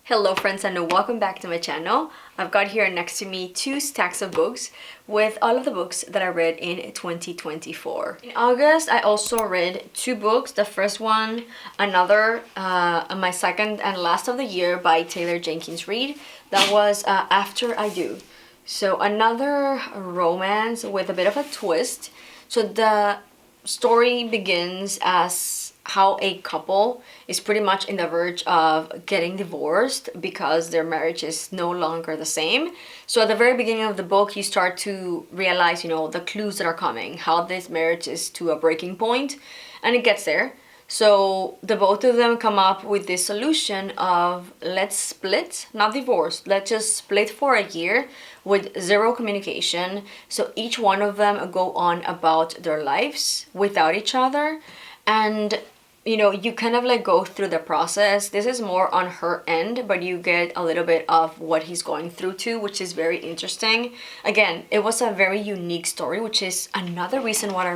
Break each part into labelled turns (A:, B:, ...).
A: Hello friends and welcome back to my channel. I've got here next to me 2 stacks of books with all of the books that I read in 2024. In August, I also read 2 books. The first one, my second and last of the year by Taylor Jenkins Reid. That was After I Do. So another romance with a bit of a twist. So the story begins as how a couple is pretty much in the verge of getting divorced because their marriage is no longer the same. So at the very beginning of the book, you start to realize, the clues that are coming, how this marriage is to a breaking point, and it gets there. So the both of them come up with this solution of let's split, not divorce, let's just split for a year with 0 communication. So each one of them go on about their lives without each other. And you kind of like go through the process. This is more on her end, but you get a little bit of what he's going through too, which is very interesting. Again, it was a very unique story, which is another reason why I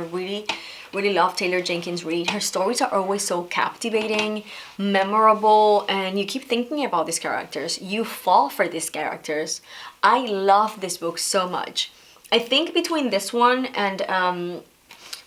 A: really love Taylor Jenkins Reid. Her stories are always so captivating, memorable, and you keep thinking about these characters. You fall for these characters. I love this book so much. I think between this one and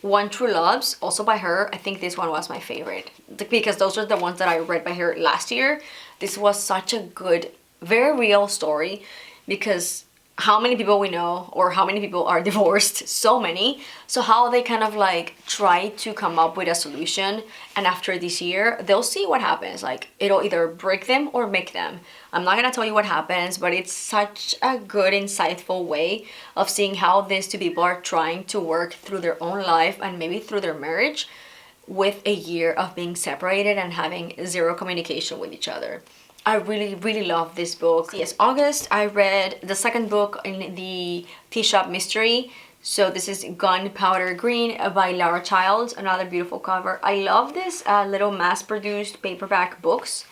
A: One True Loves, also by her, I think this one was my favorite because those are the ones that I read by her last year. This was such a good, very real story because how many people we know or how many people are divorced, so many. So how they kind of like try to come up with a solution, and after this year they'll see what happens. Like it'll either break them or make them. I'm not gonna tell you what happens, but it's such a good, insightful way of seeing how these 2 people are trying to work through their own life and maybe through their marriage with a year of being separated and having 0 communication with each other. I really love this book. Yes, August, I read the second book in the Tea Shop Mystery. So this is Gunpowder Green by Laura Childs, another beautiful cover. I love this little mass-produced paperback books.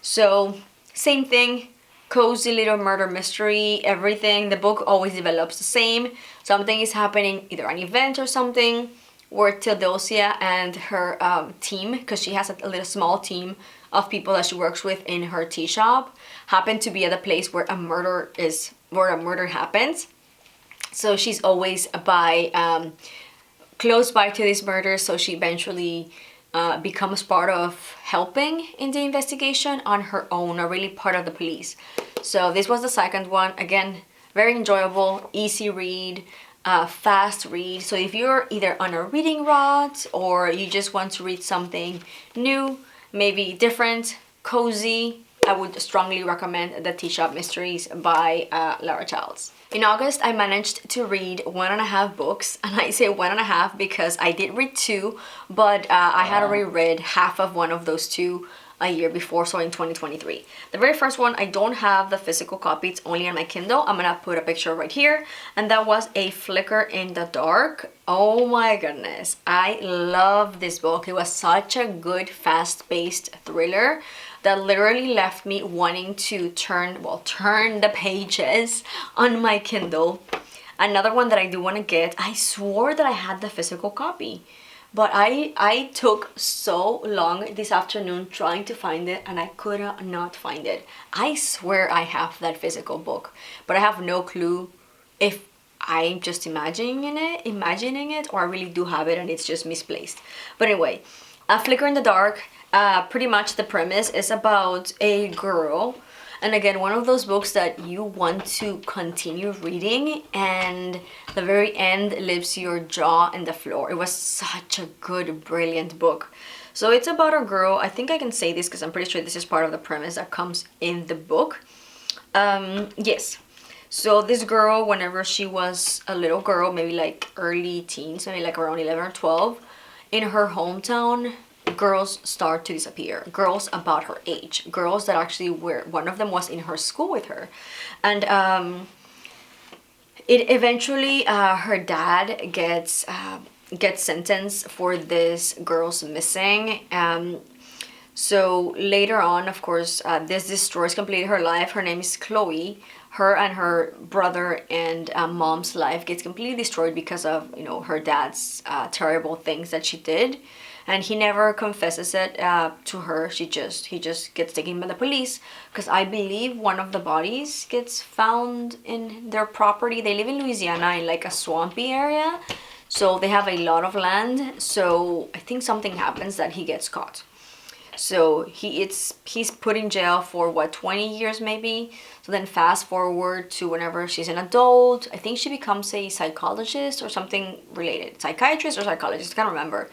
A: So same thing, cozy little murder mystery, everything. The book always develops the same. Something is happening, either an event or something, where Theodosia and her team, because she has a little small team of people that she works with in her tea shop, happen to be at a place where a murder happens. So she's always close by to this murder, so she eventually becomes part of helping in the investigation on her own, or really part of the police. So this was the second one. Again, very enjoyable, easy read, fast read. So if you're either on a reading rut or you just want to read something new, maybe different, cozy, I would strongly recommend the Tea Shop Mysteries by Laura Childs. In August, I managed to read 1.5 books, and I say 1.5 because I did read 2, but I had already read half of one of those 2 a year before, so in 2023. The very first one, I don't have the physical copy, it's only on my Kindle. I'm gonna put a picture right here, and that was A Flicker in the Dark. Oh my goodness, I love this book. It was such a good, fast-paced thriller that literally left me wanting to turn the pages on my Kindle. Another one that I do want to get, I swore that I had the physical copy, but I took so long this afternoon trying to find it, and I could not find it. I swear I have that physical book, but I have no clue if I'm just imagining it, or I really do have it and it's just misplaced. But anyway, A Flicker in the Dark, pretty much the premise is about a girl, and again, one of those books that you want to continue reading, and the very end leaves your jaw in the floor. It was such a good, brilliant book. So it's about a girl. I think I can say this because I'm pretty sure this is part of the premise that comes in the book. Yes. So this girl, whenever she was a little girl, maybe like early teens, maybe like around 11 or 12, in her hometown, girls start to disappear. Girls about her age. Girls that actually one of them was in her school with her. And it eventually, her dad gets sentenced for this girl's missing. So later on, of course, this destroys completely her life. Her name is Chloe. Her and her brother and mom's life gets completely destroyed because of, her dad's terrible things that she did. and he never confesses it to her. He just gets taken by the police, because I believe one of the bodies gets found in their property. They live in Louisiana in like a swampy area, so they have a lot of land. So I think something happens that he gets caught. So he's put in jail for what, 20 years maybe. So then fast forward to whenever she's an adult, I think she becomes a psychologist or something related, psychiatrist or psychologist, I can't remember.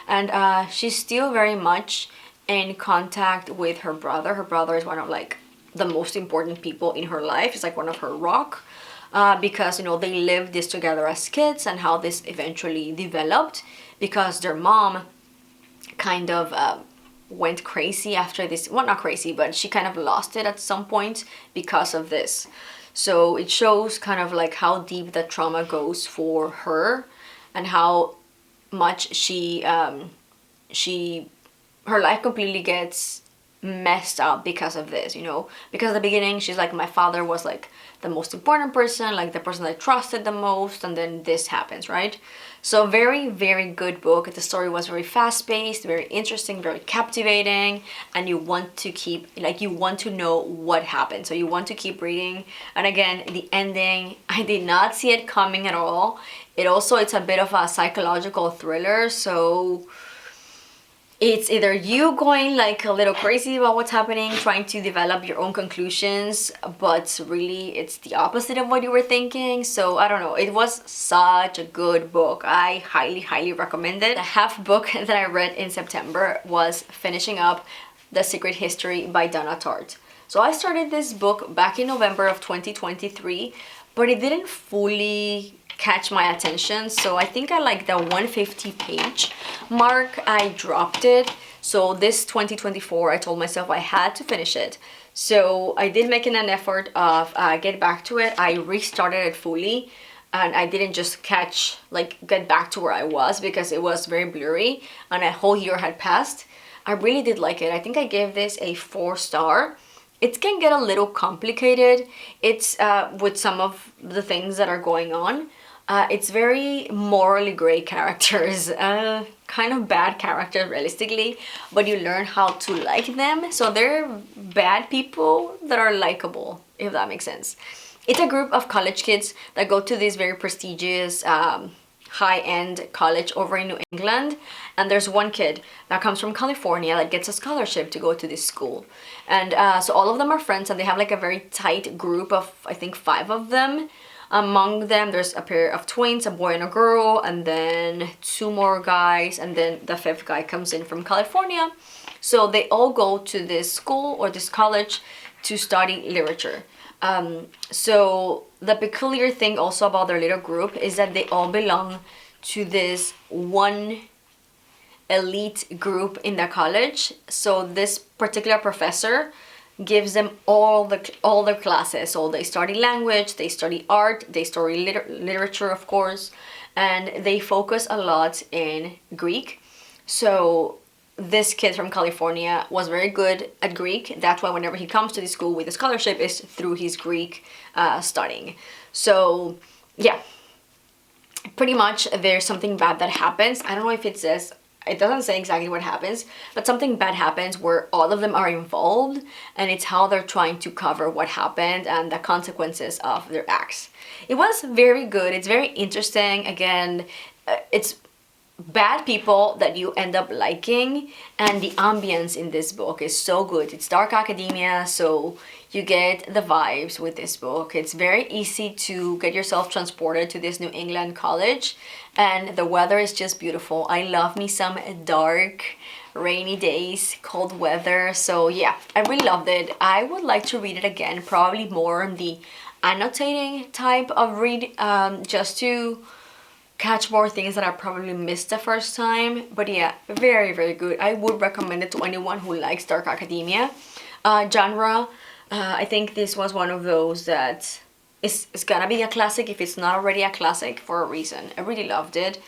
A: And she's still very much in contact with her brother. Her brother is one of like the most important people in her life. It's like one of her rock, because you know they lived this together as kids, and how this eventually developed because their mom kind of went crazy after this. Well, not crazy, but she kind of lost it at some point because of this. So it shows kind of like how deep the trauma goes for her, and how much her life completely gets messed up because of this, you know. Because at the beginning she's like, my father was like the most important person, like the person I trusted the most, and then this happens, right? So very, very good book. The story was very fast-paced, very interesting, very captivating, and you want to keep, like, you want to know what happened, so you want to keep reading. And again, the ending, I did not see it coming at all. It's a bit of a psychological thriller, so it's either you going like a little crazy about what's happening, trying to develop your own conclusions, but really it's the opposite of what you were thinking. So I don't know, it was such a good book. I highly, highly recommend it. The half book that I read in September was finishing up The Secret History by Donna Tartt. So I started this book back in November of 2023, but it didn't fully catch my attention. So I think at like the 150 page mark I dropped it. So this 2024 I told myself I had to finish it. So I did make an effort of get back to it. I restarted it fully, and I didn't just get back to where I was, because it was very blurry and a whole year had passed. I really did like it. I think I gave this a 4-star. It can get a little complicated. It's with some of the things that are going on. It's very morally gray characters, kind of bad characters realistically, but you learn how to like them. So they're bad people that are likable, if that makes sense. It's a group of college kids that go to this very prestigious high-end college over in New England, and there's one kid that comes from California that gets a scholarship to go to this school. And so all of them are friends, and they have like a very tight group of, I think, 5 of them. Among them, there's a pair of twins, a boy and a girl, and then 2 more guys, and then the 5th guy comes in from California. So they all go to this school or this college to study literature. So the peculiar thing also about their little group is that they all belong to this one elite group in the college. So this particular professor gives them all their classes. So they study language, they study art, they study literature, of course, and they focus a lot in Greek. So this kid from California was very good at Greek. That's why whenever he comes to the school with a scholarship is through his Greek studying. So yeah, pretty much there's something bad that happens. I don't know if it says, it doesn't say exactly what happens, but something bad happens where all of them are involved, and it's how they're trying to cover what happened and the consequences of their acts. It was very good. It's very interesting. Again, it's bad people that you end up liking, and the ambience in this book is so good. It's dark academia, so you get the vibes with this book. It's very easy to get yourself transported to this New England college, and the weather is just beautiful. I love me some dark, rainy days, cold weather. So yeah, I really loved it. I would like to read it again, probably more on the annotating type of read, just to catch more things that I probably missed the first time. But yeah, very, very good. I would recommend it to anyone who likes dark academia genre. I think this was one of those that it's gonna be a classic if it's not already a classic for a reason. I really loved it.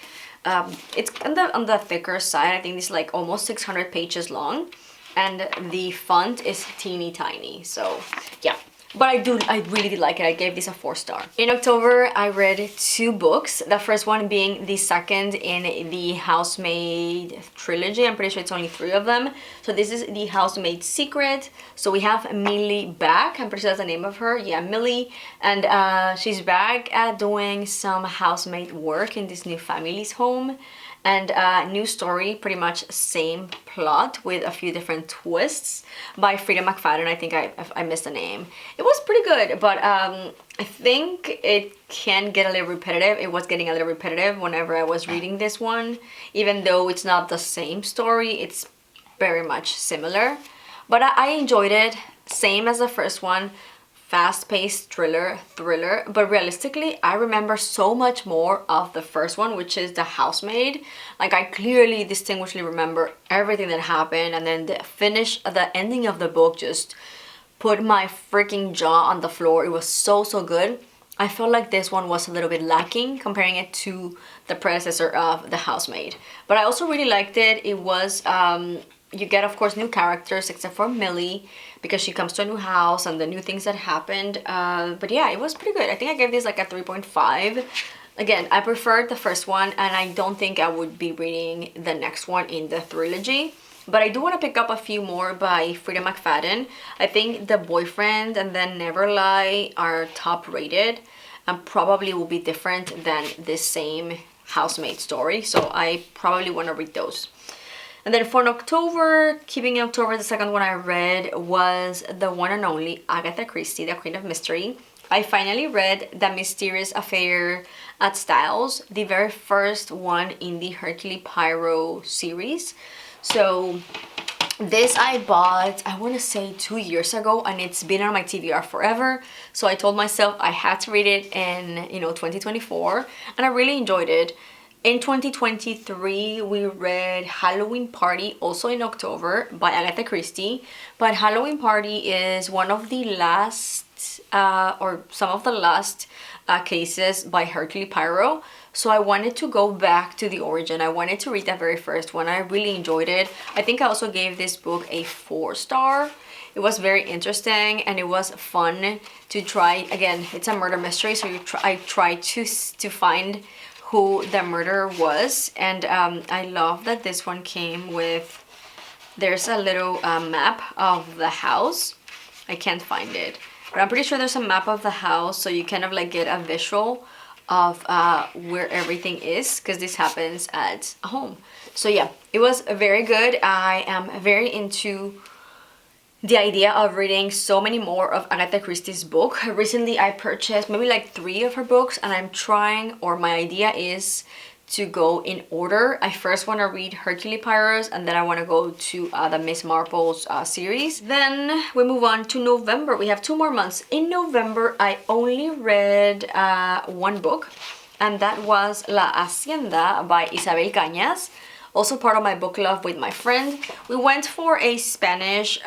A: It's on the thicker side. I think it's like almost 600 pages long, and the font is teeny tiny. So yeah, But I really did like it. I gave this a 4-star. In October, I read 2 books. The first one being the second in the Housemaid trilogy. I'm pretty sure it's only 3 of them. So this is The Housemaid's Secret. So we have Millie back. I'm pretty sure that's the name of her. Yeah, Millie. And she's back at doing some housemaid work in this new family's home. And new story, pretty much same plot with a few different twists by Frida McFadden. I think I missed the name. It was pretty good, but I think it can get a little repetitive. It was getting a little repetitive whenever I was reading this one. Even though it's not the same story, it's very much similar. But I enjoyed it, same as the first one. Fast-paced thriller, but realistically, I remember so much more of the first one, which is The Housemaid. Like, I clearly, distinguishedly remember everything that happened, and then the ending of the book just put my freaking jaw on the floor. It was so good. I felt like this one was a little bit lacking, comparing it to the predecessor of The Housemaid. But I also really liked it. It was, you get, of course, new characters, except for Millie, because she comes to a new house and the new things that happened. But yeah, it was pretty good. I think I gave this like a 3.5. Again, I preferred the first one, and I don't think I would be reading the next one in the trilogy. But I do want to pick up a few more by Frida McFadden. I think The Boyfriend and then Never Lie are top rated and probably will be different than this same housemaid story. So I probably want to read those. And then for October, keeping in October, the second one I read was the one and only Agatha Christie, the Queen of Mystery. I finally read The Mysterious Affair at Styles, the very first one in the Hercule Poirot series. So this I bought, I want to say 2 years ago, and it's been on my TBR forever. So I told myself I had to read it in, 2024, and I really enjoyed it. In 2023, we read Halloween Party, also in October, by Agatha Christie. But Halloween Party is one of the last, or some of the last cases by Hercule Poirot. So I wanted to go back to the origin. I wanted to read that very first one. I really enjoyed it. I think I also gave this book a 4-star. It was very interesting and it was fun to try. Again, it's a murder mystery, so I tried to find who the murderer was. And I love that this one came with, there's a little map of the house. I can't find it, but I'm pretty sure there's a map of the house, so you kind of like get a visual of where everything is, because this happens at a home. So yeah, it was very good. I am very into the idea of reading so many more of Agatha Christie's book. Recently I purchased maybe like 3 of her books, and I'm trying, or my idea is to go in order. I first want to read Hercule Poirot's, and then I want to go to the Miss Marple's series. Then we move on to November. We have 2 more months. In November, I only read 1 book, and that was La Hacienda by Isabel Cañas. Also part of my book club with my friend. We went for a Spanish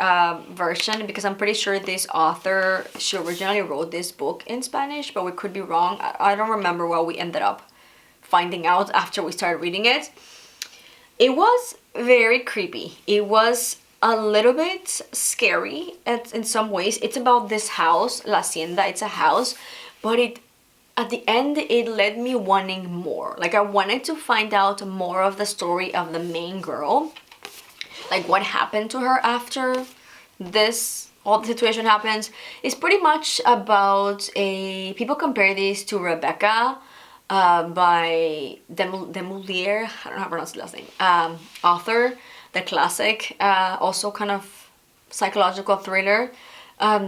A: version because I'm pretty sure this author, she originally wrote this book in Spanish, but we could be wrong. I don't remember what we ended up finding out after we started reading it. It was very creepy. It was a little bit scary in some ways. It's about this house, La Hacienda. It's a house, but at the end, it led me wanting more. Like, I wanted to find out more of the story of the main girl. Like, what happened to her after all the situation happens. It's pretty much about people compare this to Rebecca by Demoulier, I don't know how to pronounce the last name, author, the classic, also kind of psychological thriller.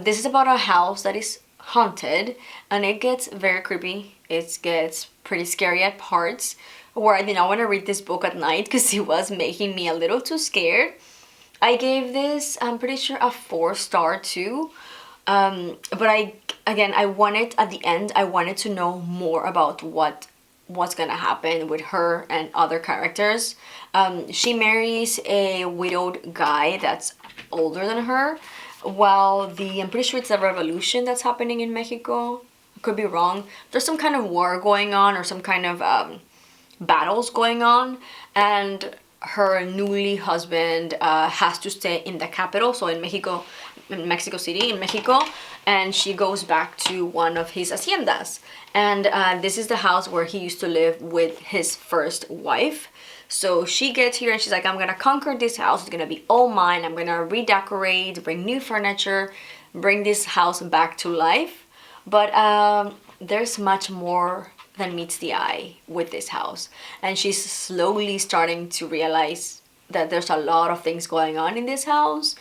A: This is about a house that is haunted, and it gets very creepy. It gets pretty scary at parts where I did not want to read this book at night because it was making me a little too scared. I gave this, I'm pretty sure, a 4-star too. But I wanted, at the end, I wanted to know more about what's gonna happen with her and other characters. She marries a widowed guy that's older than her, while I'm pretty sure it's a revolution that's happening in Mexico. I could be wrong. There's some kind of war going on, or some kind of battles going on, and her newly husband has to stay in the capital, so in Mexico City, in Mexico, and she goes back to one of his haciendas. And this is the house where he used to live with his first wife. So she gets here and she's like, I'm gonna conquer this house. It's gonna be all mine. I'm gonna redecorate, bring new furniture, bring this house back to life. But there's much more than meets the eye with this house. And she's slowly starting to realize that there's a lot of things going on in this house.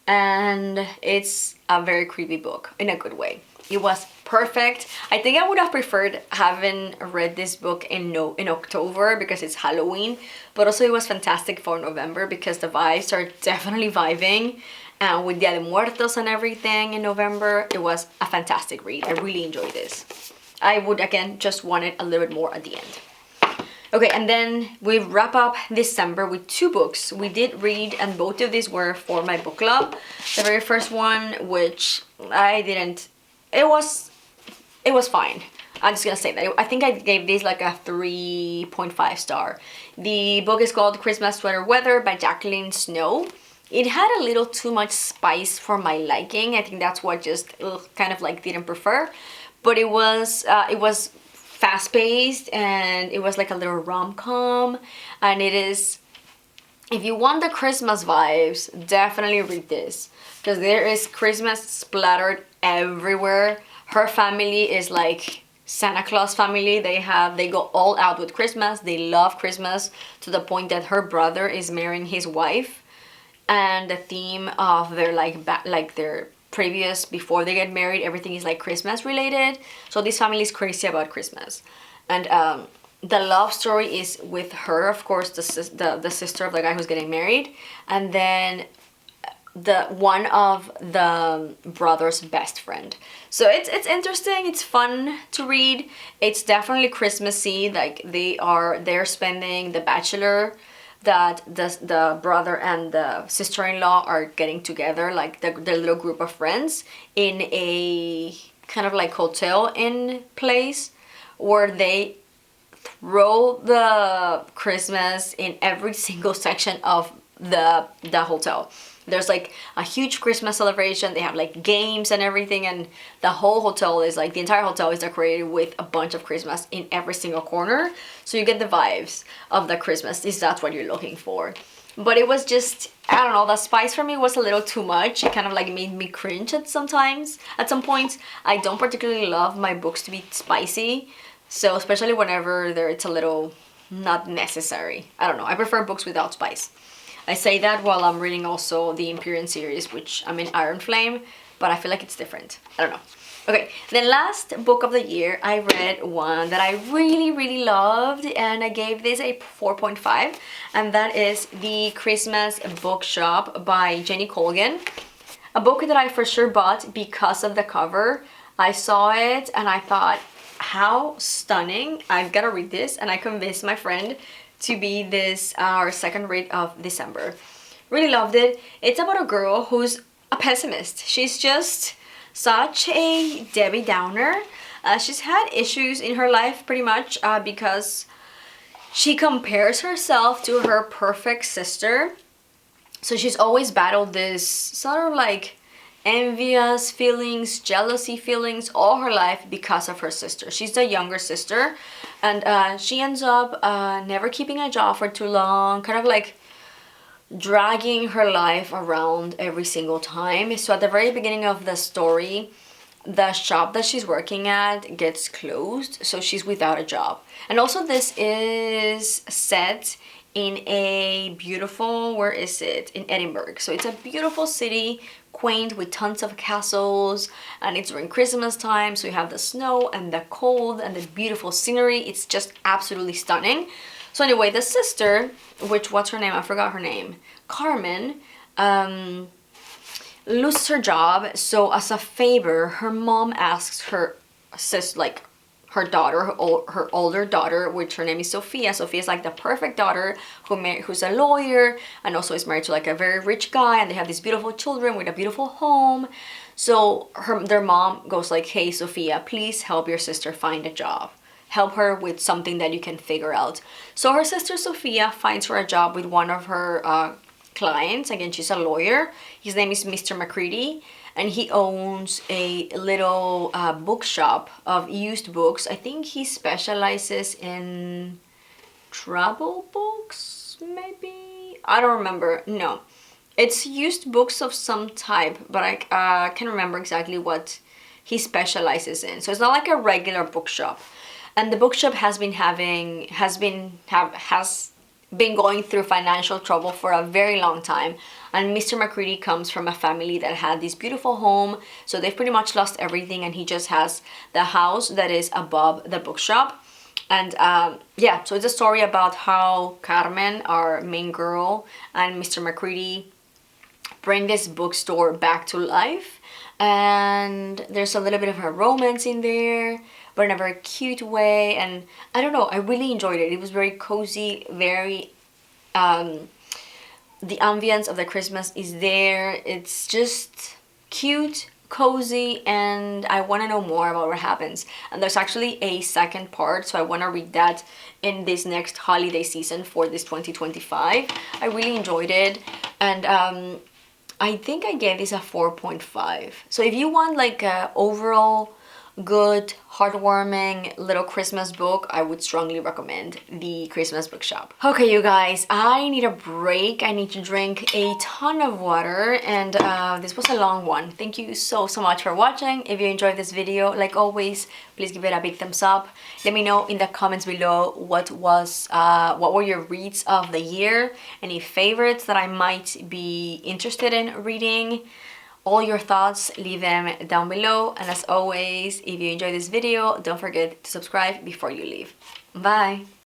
A: And it's a very creepy book in a good way. It was perfect. I think I would have preferred having read this book in October because it's Halloween, but also it was fantastic for November because the vibes are definitely vibing, and with Dia de Muertos and everything in November, it was a fantastic read. I really enjoyed this. I would again just want it a little bit more at the end. Okay, and then we wrap up December with 2 books we did read, and both of these were for my book club. The very first one, which I didn't, it was fine. I'm just gonna say that. I think I gave this like a 3.5 star. The book is called Christmas Sweater Weather by Jacqueline Snow. It had a little too much spice for my liking. I think that's what just kind of like didn't prefer. But it was fast-paced, and it was like a little rom-com, and it is, if you want the Christmas vibes, definitely read this because there is Christmas splattered everywhere. Her family is like Santa Claus family. They go all out with Christmas. They love Christmas to the point that her brother is marrying his wife, and the theme of their their previous, before they get married, everything is like Christmas related. So this family is crazy about Christmas. And the love story is with her, of course, the sister of the guy who's getting married, and then one of the brother's best friend. So it's interesting, it's fun to read. It's definitely Christmassy. Like they're spending the bachelor, that the brother and the sister-in-law are getting together, like the little group of friends, in a kind of like hotel in place where they throw the Christmas in every single section of the hotel. There's like a huge Christmas celebration. They have like games and everything, and the whole hotel is like, the entire hotel is decorated with a bunch of Christmas in every single corner. So you get the vibes of the Christmas, if that's what you're looking for. But it was just, I don't know, the spice for me was a little too much. It kind of like made me cringe at some points. I don't particularly love my books to be spicy. So especially whenever it's a little not necessary. I don't know, I prefer books without spice. I say that while I'm reading also the Imperium series, which I'm in Iron Flame, but I feel like it's different. I don't know. Okay, the last book of the year, I read one that I really, really loved, and I gave this a 4.5, and that is The Christmas Bookshop by Jenny Colgan. A book that I for sure bought because of the cover. I saw it and I thought, how stunning, I've got to read this, and I convinced my friend to be this our second read of December. Really loved it. It's about a girl who's a pessimist. She's just such a Debbie Downer. She's had issues in her life pretty much because she compares herself to her perfect sister. So she's always battled this sort of like envious feelings, jealousy feelings all her life because of her sister. She's the younger sister, and she ends up never keeping a job for too long, kind of like dragging her life around every single time. So at the very beginning of the story, the shop that she's working at gets closed, so she's without a job. And also this is set in a beautiful, where is it? In Edinburgh. So it's a beautiful city, quaint, with tons of castles, and it's during Christmas time, so you have the snow and the cold and the beautiful scenery. It's just absolutely stunning. So anyway, the sister, what's her name? I forgot her name. Carmen, loses her job. So as a favor, her mom asks her her daughter, her older daughter, which her name is Sophia. Sophia is like the perfect daughter who's a lawyer and also is married to like a very rich guy, and they have these beautiful children with a beautiful home. So their mom goes like, hey Sophia, please help your sister find a job. Help her with something that you can figure out. So her sister Sophia finds her a job with one of her clients. Again, she's a lawyer. His name is Mr. McCready. and he owns a little bookshop of used books. I think he specializes in travel books, maybe? I don't remember. No. It's used books of some type, but I can't remember exactly what he specializes in. So it's not like a regular bookshop. And the bookshop has been going through financial trouble for a very long time. And Mr. McCready comes from a family that had this beautiful home, so they've pretty much lost everything, and he just has the house that is above the bookshop. And yeah, so it's a story about how Carmen, our main girl, and Mr. McCready bring this bookstore back to life. And there's a little bit of a romance in there, but in a very cute way. And I don't know, I really enjoyed it. It was very cozy, very the ambience of the Christmas is there. It's just cute, cozy, and I want to know more about what happens. And there's actually a second part, so I want to read that in this next holiday season for this 2025. I really enjoyed it, and I think I gave this a 4.5. So if you want like a overall good, heartwarming little Christmas book, I would strongly recommend the Christmas Bookshop. Okay, you guys, I need a break. I need to drink a ton of water, and this was a long one. Thank you so much for watching. If you enjoyed this video, like always, please give it a big thumbs up. Let me know in the comments below what were your reads of the year, any favorites that I might be interested in reading. All your thoughts, leave them down below. And as always, if you enjoyed this video, don't forget to subscribe before you leave. Bye!